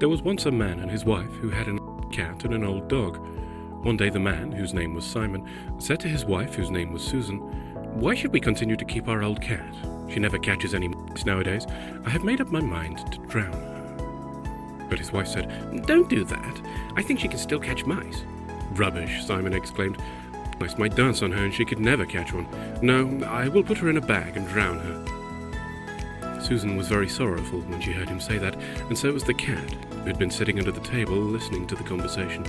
There was once a man and his wife who had a cat and an old dog. One day the man, whose name was Simon, said to his wife, whose name was Susan, "Why should we continue to keep our old cat? She never catches any mice nowadays. I have made up my mind to drown her." But his wife said, "Don't do that. I think she can still catch mice." "Rubbish," Simon exclaimed. "Mice might dance on her and she could never catch one. No, I will put her in a bag and drown her." Susan was very sorrowful when she heard him say that, and so was the cat, who had been sitting under the table listening to the conversation.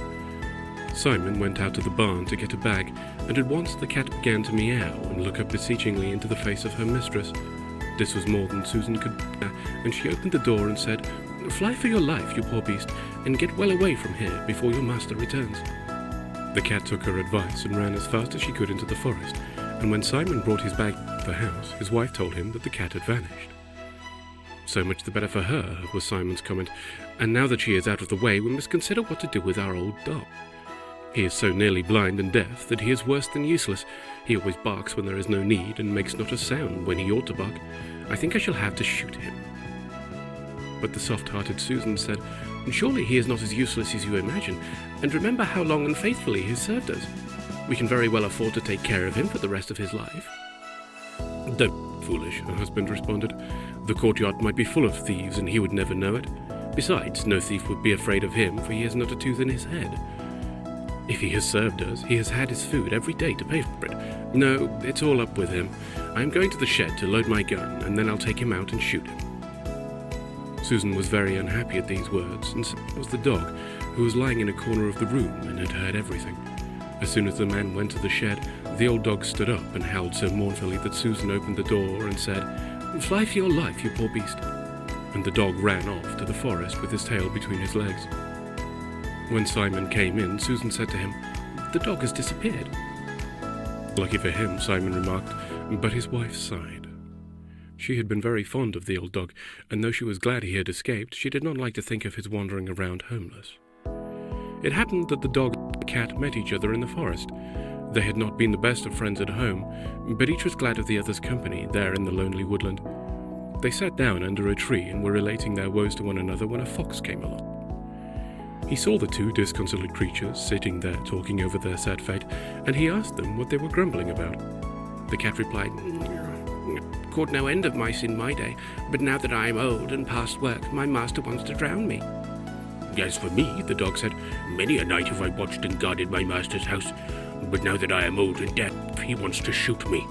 Simon went out to the barn to get a bag, and at once the cat began to meow and look up beseechingly into the face of her mistress. This was more than Susan could bear, and she opened the door and said, "Fly for your life, you poor beast, and get well away from here before your master returns." The cat took her advice and ran as fast as she could into the forest, and when Simon brought his bag to the house, his wife told him that the cat had vanished. "So much the better for her," was Simon's comment, "and now that she is out of the way, we must consider what to do with our old dog. He is so nearly blind and deaf that he is worse than useless. He always barks when there is no need, and makes not a sound when he ought to bark. I think I shall have to shoot him." But the soft-hearted Susan said, "Surely he is not as useless as you imagine, and remember how long and faithfully he has served us. We can very well afford to take care of him for the rest of his life." "Don't be foolish," her husband responded. "The courtyard might be full of thieves, and he would never know it. Besides, no thief would be afraid of him, for he has not a tooth in his head. If he has served us, he has had his food every day to pay for it. No, it's all up with him. I am going to the shed to load my gun, and then I'll take him out and shoot him." Susan was very unhappy at these words, and so was the dog, who was lying in a corner of the room and had heard everything. As soon as the man went to the shed, the old dog stood up and howled so mournfully that Susan opened the door and said, "Fly for your life, you poor beast." And the dog ran off to the forest with his tail between his legs. When Simon came in, Susan said to him, "The dog has disappeared." "Lucky for him," Simon remarked, but his wife sighed. She had been very fond of the old dog, and though she was glad he had escaped, she did not like to think of his wandering around homeless. It happened that the dog and the cat met each other in the forest. They had not been the best of friends at home, but each was glad of the other's company there in the lonely woodland. They sat down under a tree and were relating their woes to one another when a fox came along. He saw the two disconsolate creatures sitting there talking over their sad fate, and he asked them what they were grumbling about. The cat replied, "Caught no end of mice in my day, but now that I am old and past work, my master wants to drown me." "As for me," the dog said, "many a night have I watched and guarded my master's house, but now that I am old and deaf, he wants to shoot me."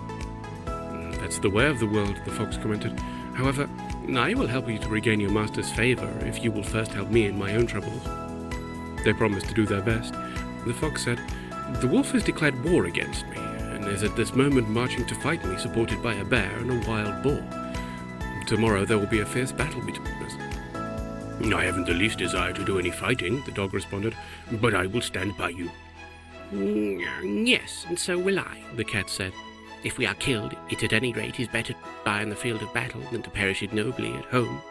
"That's the way of the world," the fox commented. "However, I will help you to regain your master's favor if you will first help me in my own troubles." They promised to do their best. The fox said, "The wolf has declared war against me, and is at this moment marching to fight me, supported by a bear and a wild boar. Tomorrow there will be a fierce battle between us." "I haven't the least desire to do any fighting," the dog responded, "but I will stand by you." "Yes, and so will I," the cat said. "If we are killed, it at any rate is better to die on the field of battle than to perish ignobly at home."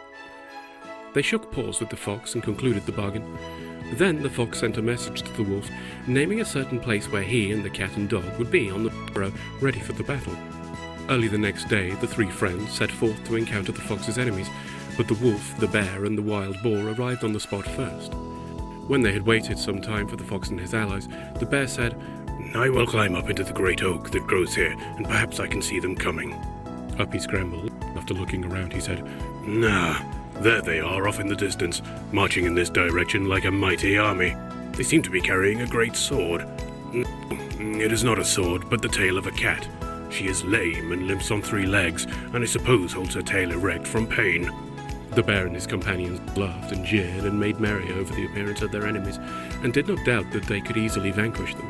They shook paws with the fox and concluded the bargain. Then the fox sent a message to the wolf, naming a certain place where he and the cat and dog would be on the morrow, ready for the battle. Early the next day, the three friends set forth to encounter the fox's enemies, but the wolf, the bear, and the wild boar arrived on the spot first. When they had waited some time for the fox and his allies, the bear said, "I will climb up into the great oak that grows here, and perhaps I can see them coming." Up he scrambled. After looking around, he said, "There they are off in the distance, marching in this direction like a mighty army. They seem to be carrying a great sword. It is not a sword, but the tail of a cat. She is lame and limps on 3 legs, and I suppose holds her tail erect from pain." The bear and his companions laughed and jeered and made merry over the appearance of their enemies, and did not doubt that they could easily vanquish them.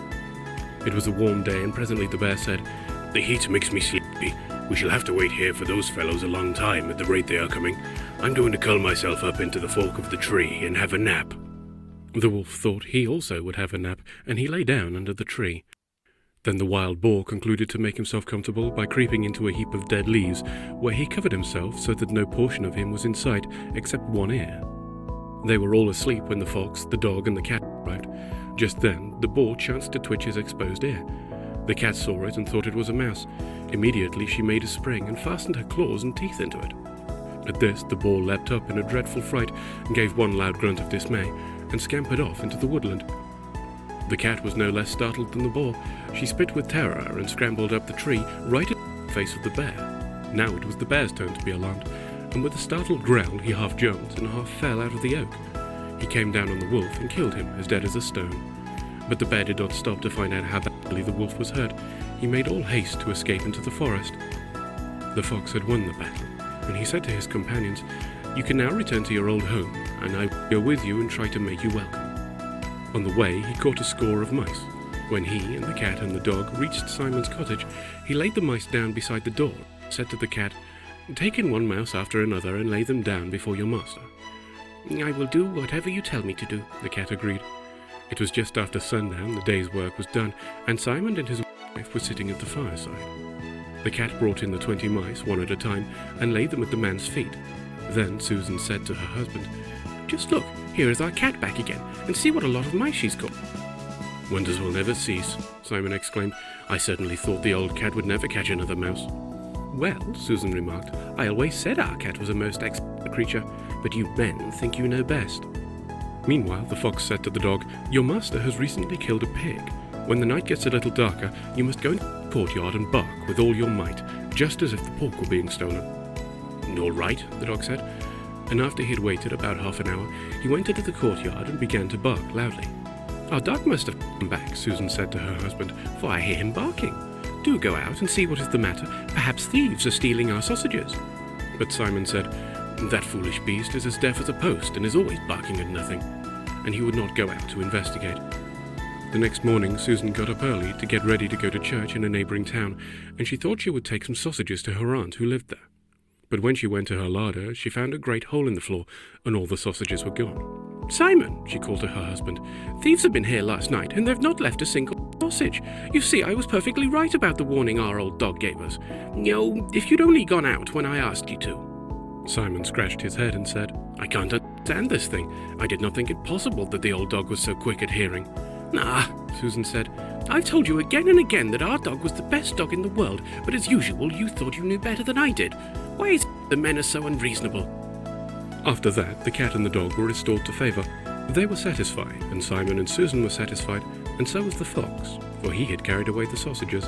It was a warm day, and presently the bear said, "The heat makes me sleepy. We shall have to wait here for those fellows a long time at the rate they are coming. I'm going to curl myself up into the fork of the tree and have a nap." The wolf thought he also would have a nap, and he lay down under the tree. Then the wild boar concluded to make himself comfortable by creeping into a heap of dead leaves, where he covered himself so that no portion of him was in sight except one ear. They were all asleep when the fox, the dog, and the cat arrived. Just then, the boar chanced to twitch his exposed ear. The cat saw it and thought it was a mouse. Immediately she made a spring and fastened her claws and teeth into it. At this, the boar leapt up in a dreadful fright, gave one loud grunt of dismay, and scampered off into the woodland. The cat was no less startled than the boar. She spit with terror and scrambled up the tree, right in the face of the bear. Now it was the bear's turn to be alarmed, and with a startled growl he half jumped and half fell out of the oak. He came down on the wolf and killed him, as dead as a stone. But the bear did not stop to find out how badly the wolf was hurt. He made all haste to escape into the forest. The fox had won the battle, and he said to his companions, "You can now return to your old home, and I will go with you and try to make you welcome." On the way, he caught a score of mice. When he and the cat and the dog reached Simon's cottage, he laid the mice down beside the door, and said to the cat, "Take in one mouse after another and lay them down before your master." "I will do whatever you tell me to do," the cat agreed. It was just after sundown, the day's work was done, and Simon and his wife were sitting at the fireside. The cat brought in the 20 mice, one at a time, and laid them at the man's feet. Then Susan said to her husband, "Just look, here is our cat back again, and see what a lot of mice she's got." "Wonders will never cease," Simon exclaimed. "I certainly thought the old cat would never catch another mouse." "Well," Susan remarked, "I always said our cat was a most excellent creature, but you men think you know best." Meanwhile, the fox said to the dog, "Your master has recently killed a pig. When the night gets a little darker, you must go into the courtyard and bark with all your might, just as if the pork were being stolen." "All right," the dog said, and after he had waited about half an hour, he went into the courtyard and began to bark loudly. "Our dog must have come back," Susan said to her husband, "for I hear him barking. Do go out and see what is the matter. Perhaps thieves are stealing our sausages." But Simon said, "That foolish beast is as deaf as a post and is always barking at nothing," and he would not go out to investigate. The next morning, Susan got up early to get ready to go to church in a neighbouring town, and she thought she would take some sausages to her aunt who lived there. But when she went to her larder, she found a great hole in the floor, and all the sausages were gone. "Simon," she called to her husband, "thieves have been here last night, and they've not left a single sausage. You see, I was perfectly right about the warning our old dog gave us. Oh, if you'd only gone out when I asked you to." Simon scratched his head and said, "I can't understand this thing. I did not think it possible that the old dog was so quick at hearing." "Ah," Susan said, "I've told you again and again that our dog was the best dog in the world, but as usual you thought you knew better than I did. Why is it the men are so unreasonable?" After that, the cat and the dog were restored to favour. They were satisfied, and Simon and Susan were satisfied, and so was the fox, for he had carried away the sausages.